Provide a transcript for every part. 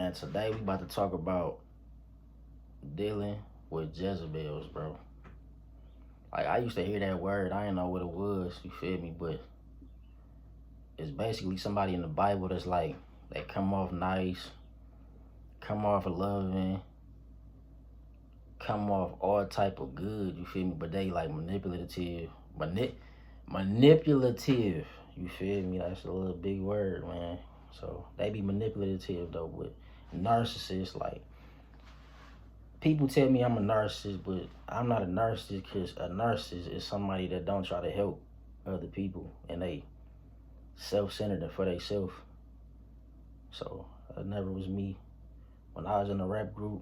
Man, today we about to talk about dealing with Jezebels, bro. Like, I used to hear that word, I didn't know what it was, you feel me? But it's basically somebody in the Bible that's like, they come off nice, come off loving, come off all type of good, you feel me? But they like manipulative, you feel me? That's a little big word, man. So they be manipulative though, but narcissists, like, people tell me I'm a narcissist, but I'm not a narcissist, because a narcissist is somebody that don't try to help other people and they self-centered and for themselves. So that never was me. When I was in a rap group,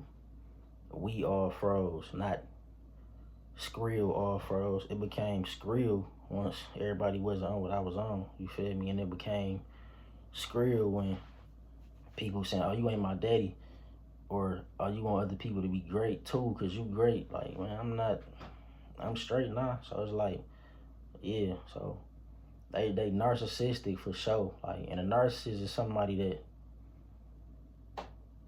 we all froze, not Scrill all froze. It became Scrill once everybody wasn't on what I was on, you feel me? And it became Scrill when people saying, oh, you ain't my daddy. Or, oh, you want other people to be great too, because you great. Like, man, I'm not, I'm straight now. So it's like, yeah, so they narcissistic for sure. Like, and a narcissist is somebody that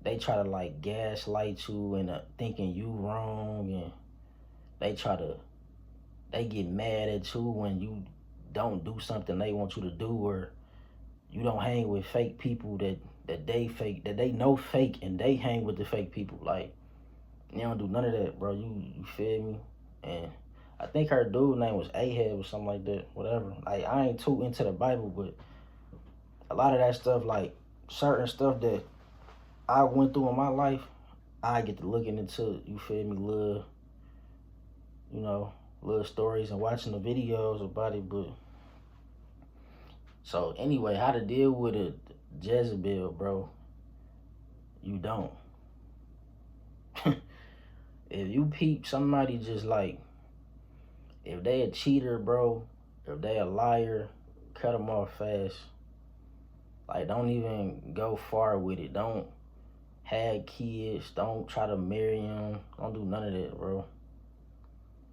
they try to like gaslight you and thinking you wrong, and they get mad at you when you don't do something they want you to do, or you don't hang with fake people that they know fake, and they hang with the fake people. Like, you don't do none of that, bro. You feel me? And I think her dude name was Ahab or something like that. Whatever. Like, I ain't too into the Bible, but a lot of that stuff, like certain stuff that I went through in my life, I get to looking into, you feel me, little stories and watching the videos about it. But so anyway, how to deal with a Jezebel, bro? You don't. If you peep somebody, just like, if they a cheater, bro, if they a liar, cut them off fast. Like, don't even go far with it. Don't have kids. Don't try to marry them. Don't do none of that, bro.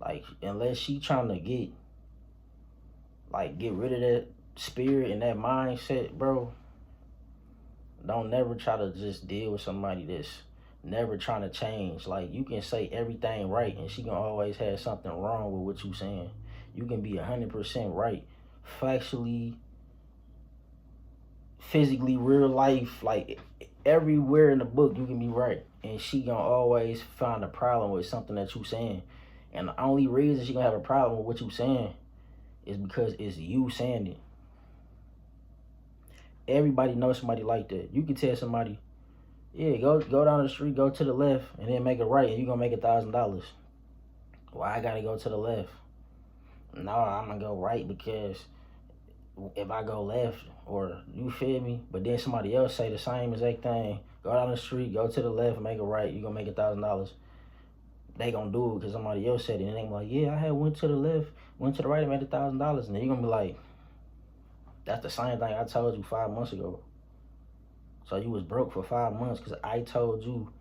Like, unless she trying to get rid of that spirit and that mindset, bro, don't never try to just deal with somebody that's never trying to change. Like, you can say everything right, and she gonna always have something wrong with what you saying. You can be 100% right, factually, physically, real life, like everywhere in the book you can be right, and she gonna always find a problem with something that you saying. And the only reason she gonna have a problem with what you saying is because it's you saying it. Everybody knows somebody like that. You can tell somebody, yeah, go down the street, go to the left, and then make a right, and you're gonna make $1,000. Why I gotta go to the left? No, I'm gonna go right, because if I go left, or, you feel me? But then somebody else say the same exact thing. Go down the street, go to the left, make a right, you're gonna make $1,000. They gonna do it because somebody else said it, and they like, yeah, I had went to the left, went to the right, and made $1,000. And then you're gonna be like, that's the same thing I told you 5 months ago. So you was broke for 5 months because I told you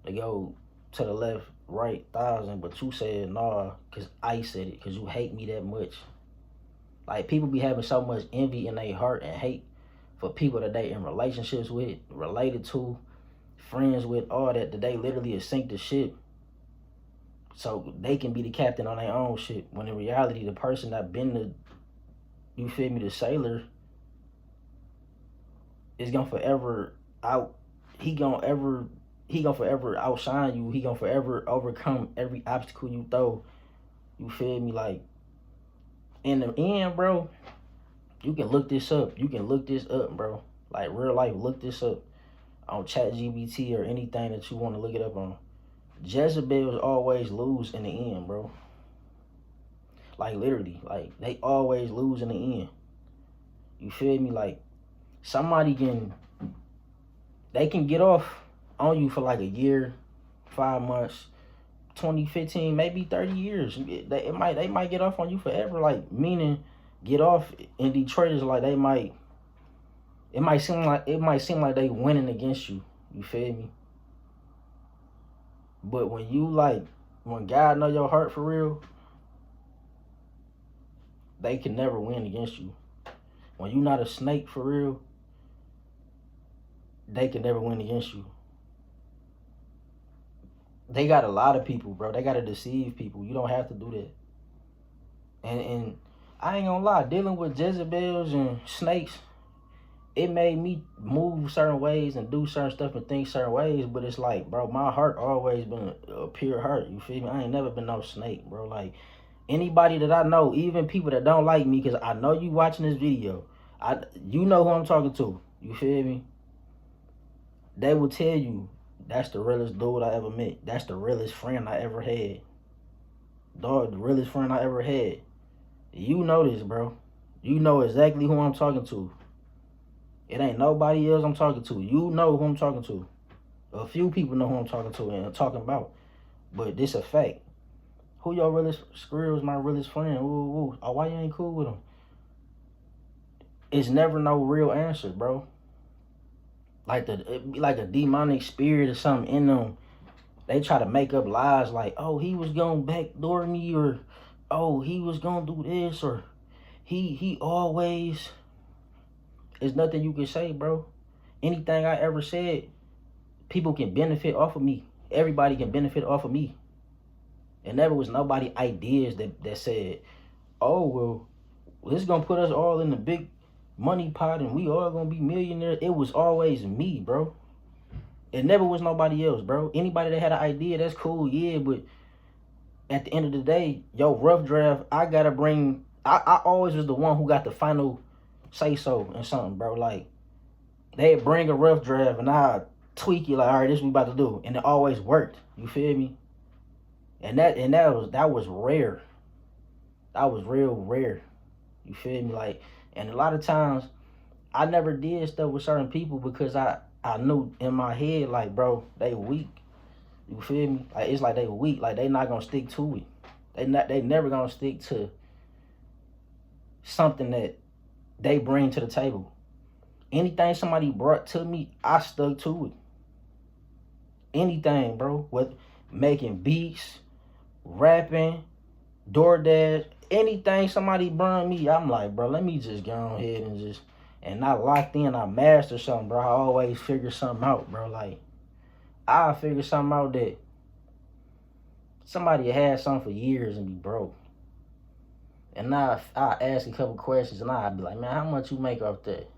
to go to the left, right, 1,000, but you said nah because I said it, because you hate me that much. Like, people be having so much envy in their heart and hate for people that they in relationships with, related to, friends with, all that they literally sink the ship so they can be the captain on their own ship. When in reality, the person that been the, you feel me, the sailor, is gonna forever he gonna forever outshine you. He gonna forever overcome every obstacle you throw. You feel me? Like, in the end, bro, you can look this up. You can look this up, bro. Like, real life, look this up on ChatGPT or anything that you want to look it up on. Jezebels always lose in the end, bro. Like, literally, like, they always lose in the end. You feel me? Like, somebody they can get off on you for like a year, 5 months, 20, 15, maybe 30 years. They might get off on you forever. Like, meaning, get off in Detroit is like it might seem like they winning against you. You feel me? But when God know your heart for real, they can never win against you. When you not a snake for real, they can never win against you. They got a lot of people, bro. They got to deceive people. You don't have to do that. And I ain't gonna lie, dealing with Jezebels and snakes, it made me move certain ways and do certain stuff and think certain ways. But it's like, bro, my heart always been a pure heart. You feel me? I ain't never been no snake, bro. Like, anybody that I know, even people that don't like me, because I know you watching this video, you know who I'm talking to. You feel me? They will tell you, that's the realest dude I ever met. That's the realest friend I ever had. Dog, the realest friend I ever had. You know this, bro. You know exactly who I'm talking to. It ain't nobody else I'm talking to. You know who I'm talking to. A few people know who I'm talking to and talking about. But this a fact. Who your realest? Skrill's my realest friend. Ooh. Oh, why you ain't cool with him? It's never no real answer, bro. Like it be like a demonic spirit or something in them. They try to make up lies like, oh, he was gonna backdoor me, or oh, he was gonna do this, or he always. There's nothing you can say, bro. Anything I ever said, people can benefit off of me. Everybody can benefit off of me. And never was nobody ideas that said, oh, well, this is going to put us all in the big money pot and we all going to be millionaires. It was always me, bro. It never was nobody else, bro. Anybody that had an idea, that's cool, yeah, but at the end of the day, yo, rough draft, I got to bring, I always was the one who got the final say-so and something, bro. Like, they bring a rough draft and I tweak it like, all right, this is what we about to do. And it always worked. You feel me? And that was rare. That was real rare. You feel me? Like, and a lot of times I never did stuff with certain people because I knew in my head, like, bro, they weak. You feel me? Like, it's like they weak. Like, they not gonna stick to it. They never gonna stick to something that they bring to the table. Anything somebody brought to me, I stuck to it. Anything, bro. With making beats, rapping, DoorDash, anything somebody brought me, I'm like, bro, let me just go ahead and not locked in, I master something, bro. I always figure something out, bro. Like, I figure something out that somebody had something for years and be broke. And now I ask a couple questions and I'd be like, man, how much you make off that?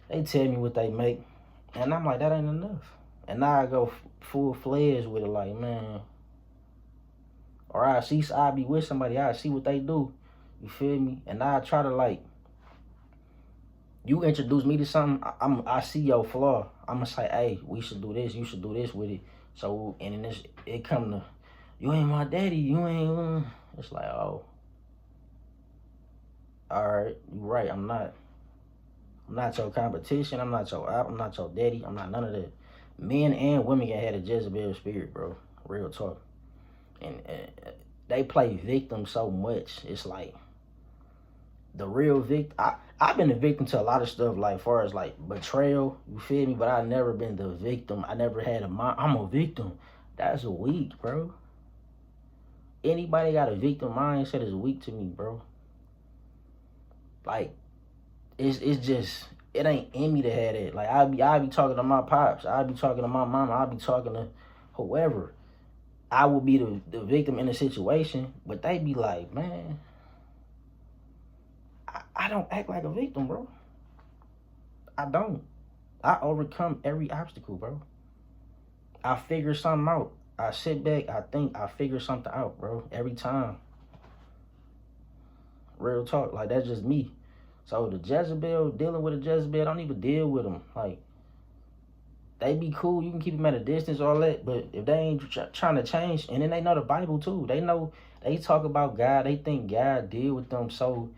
They tell me what they make. And I'm like, that ain't enough. And now I go full-fledged with it, like, man. Or I be with somebody, I see what they do. You feel me? And now I try to, like, you introduce me to something, I see your flaw. I'm going to say, hey, we should do this. You should do this with it. So, and then it come to, you ain't my daddy. You ain't, it's like, oh. All right, you right, I'm not your competition. I'm not your daddy. I'm not none of that. Men and women can have a Jezebel spirit, bro. Real talk. And they play victim so much. It's like the real victim. I've been a victim to a lot of stuff, like far as like betrayal. You feel me? But I've never been the victim. I never had I'm a victim. That's weak, bro. Anybody got a victim mindset is weak to me, bro. Like, it's just, it ain't in me to have that. Like, I be talking to my pops. I be talking to my mama. I be talking to whoever. I would be the victim in the situation, but they be like, man, I don't act like a victim, bro. I don't. I overcome every obstacle, bro. I figure something out. I sit back, I think, I figure something out, bro. Every time. Real talk. Like, that's just me. So the Jezebel, dealing with a Jezebel, don't even deal with them. Like, they be cool. You can keep them at a distance, all that. But if they ain't trying to change, and then they know the Bible too. They know, they talk about God. They think God deal with them so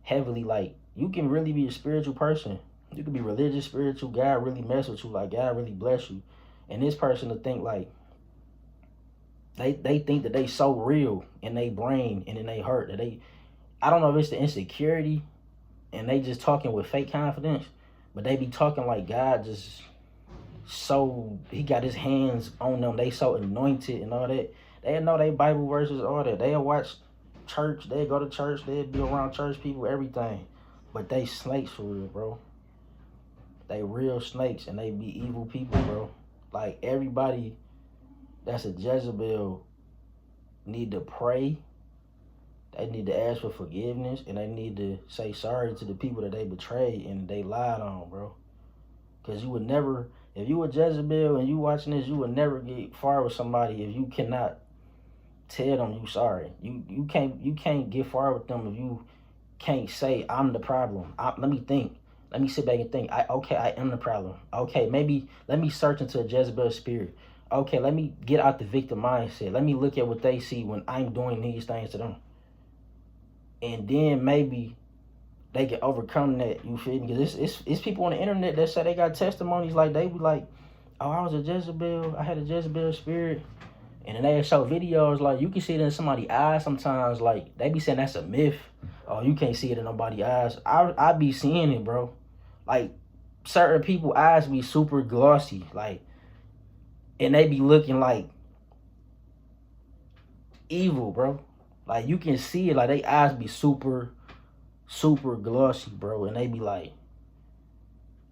heavily. Like, you can really be a spiritual person. You can be religious, spiritual. God really mess with you. Like, God really bless you. And this person to think like, they think that they so real in their brain and in their heart that I don't know if it's the insecurity and they just talking with fake confidence, but they be talking like God just so, he got his hands on them. They so anointed and all that. They know they Bible verses, all that. They'll watch church. They go to church. They'll be around church people, everything. But they snakes for real, bro. They real snakes and they be evil people, bro. Like, everybody that's a Jezebel need to pray. They need to ask for forgiveness, and they need to say sorry to the people that they betrayed and they lied on, bro. Because you would never, if you were Jezebel and you watching this, you would never get far with somebody if you cannot tell them you sorry. You can't get far with them if you can't say I'm the problem. Let me think. Let me sit back and think. I am the problem. Okay, maybe let me search into a Jezebel spirit. Okay, let me get out the victim mindset. Let me look at what they see when I'm doing these things to them. And then maybe they can overcome that, you feel me? Because it's people on the internet that say they got testimonies like they be like, oh, I was a Jezebel, I had a Jezebel spirit. And then they show videos like you can see it in somebody's eyes sometimes, like they be saying that's a myth. Oh, you can't see it in nobody's eyes. I be seeing it, bro. Like certain people's eyes be super glossy, like, and they be looking like evil, bro. Like you can see it, like they eyes be super glossy, bro, and they be like,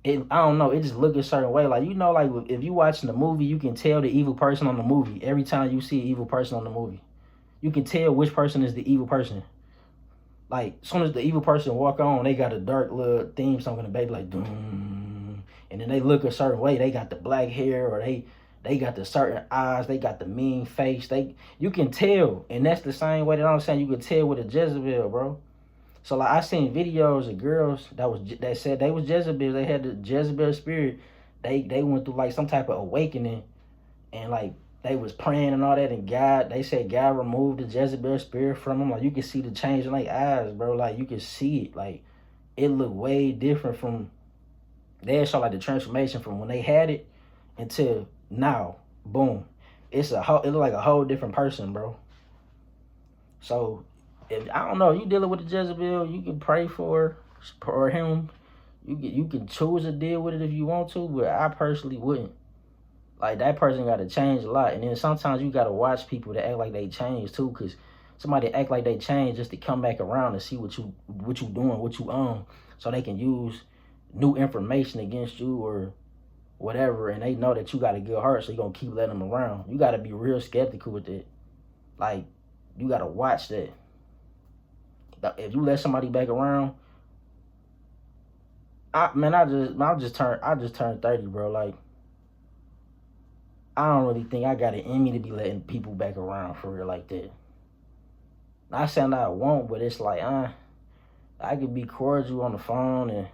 I don't know, it just look a certain way. Like, you know, like if you watching the movie, you can tell the evil person on the movie. Every time you see an evil person on the movie, you can tell which person is the evil person. Like, as soon as the evil person walk on, they got a dark little theme song in the baby, like, doom. And then they look a certain way. They got the black hair, or they got the certain eyes. They got the mean face. You can tell. And that's the same way that I'm saying you can tell with a Jezebel, bro. So like I seen videos of girls that said they was Jezebel. They had the Jezebel spirit. They went through like some type of awakening, and like they was praying and all that. And they said God removed the Jezebel spirit from them. Like you can see the change in their eyes, bro. Like you can see it. Like it looked way different from. They saw like the transformation from when they had it until now. Boom. It looked like a whole different person, bro. So. If, I don't know, you dealing with a Jezebel, you can pray for him. You can choose to deal with it if you want to, but I personally wouldn't. Like that person got to change a lot, and then sometimes you got to watch people that act like they change too, cause somebody act like they change just to come back around and see what you doing, what you own, so they can use new information against you or whatever, and they know that you got a good heart, so you gonna keep letting them around. You got to be real skeptical with it. Like you got to watch that. If you let somebody back around, I just turned 30, bro. Like I don't really think I got it in me to be letting people back around for real like that. Not saying I won't, but it's like I could be cordial on the phone and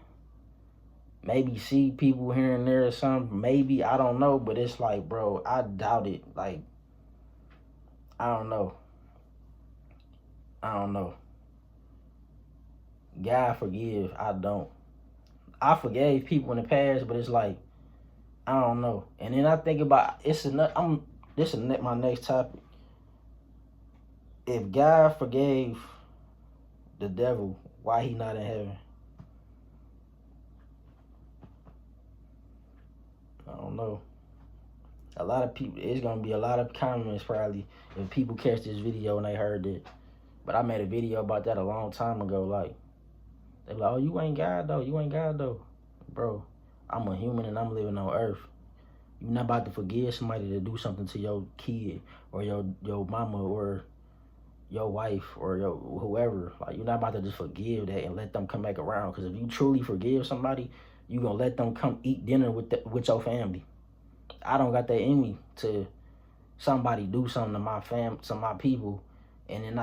maybe see people here and there or something. Maybe, I don't know, but it's like, bro, I doubt it. Like I don't know. God forgive, I don't. I forgave people in the past, but it's like, I don't know. And then I think about, this is my next topic. If God forgave the devil, why he not in heaven? I don't know. A lot of people, it's going to be a lot of comments probably if people catch this video and they heard it. But I made a video about that a long time ago, like, they're like, oh, you ain't God though. Bro, I'm a human and I'm living on earth. You're not about to forgive somebody to do something to your kid or your mama or your wife or your whoever. Like, you're not about to just forgive that and let them come back around. Because if you truly forgive somebody, you're going to let them come eat dinner with your family. I don't got that in me to somebody do something to my people, and then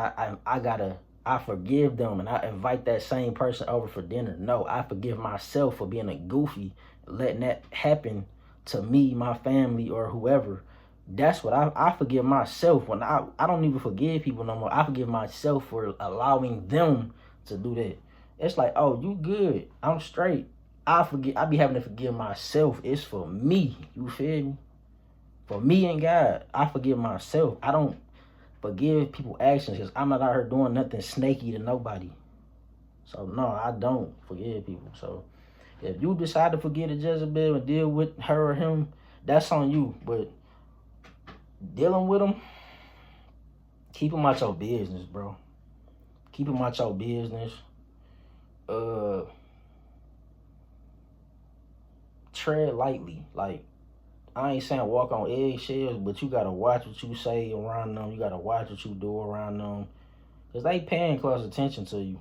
I forgive them and I invite that same person over for dinner. No, I forgive myself for being a goofy, letting that happen to me, my family, or whoever. That's what I forgive myself. When I don't even forgive people no more. I forgive myself for allowing them to do that. It's like, oh, you good, I'm straight. I be having to forgive myself. It's for me, you feel me? For me and God, I forgive myself. I don't forgive people actions because I'm not out here doing nothing snaky to nobody. So no, I don't forgive people. So if you decide to forgive the Jezebel and deal with her or him, that's on you. But dealing with them, keep them out your business, bro. Keep them out your business. Tread lightly. Like, I ain't saying walk on eggshells, but you gotta watch what you say around them. You gotta watch what you do around them, cause they paying close attention to you.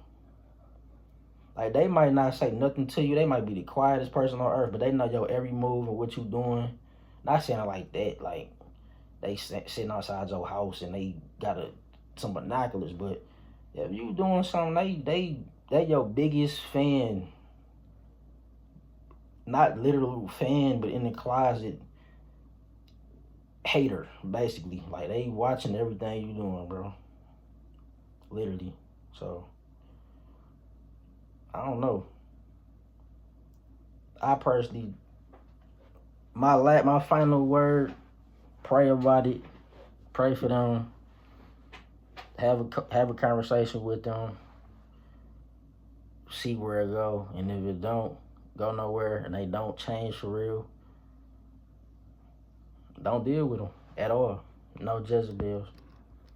Like, they might not say nothing to you. They might be the quietest person on earth, but they know your every move and what you doing. Not saying it like that, like they sitting outside your house and they got some binoculars, but if you doing something, they your biggest fan. Not literal fan, but in the closet hater, basically. Like, they watching everything you doing, bro. Literally. So, I don't know. I personally, my final word, pray about it. Pray for them. Have a conversation with them. See where it go. And if it don't go nowhere and they don't change for real, don't deal with them at all. No Jezebels.